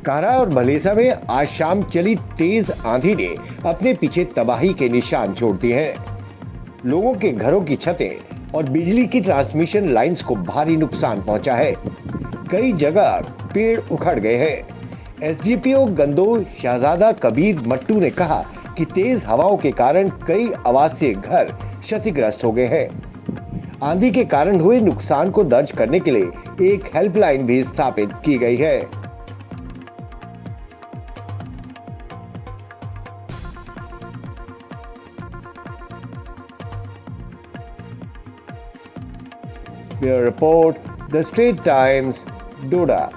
कारा और भलेसा में आज शाम चली तेज आंधी ने अपने पीछे तबाही के निशान छोड़ दिए हैं। लोगों के घरों की छतें और बिजली की ट्रांसमिशन लाइंस को भारी नुकसान पहुंचा है। कई जगह पेड़ उखड़ गए हैं। एसडीपीओ गंदोह शहजादा कबीर मट्टू ने कहा कि तेज हवाओं के कारण कई आवासीय घर क्षतिग्रस्त हो गए हैं। आंधी के कारण हुए नुकसान को दर्ज करने के लिए एक हेल्पलाइन भी स्थापित की गई है। Bureau report, the Straits Times, Doda.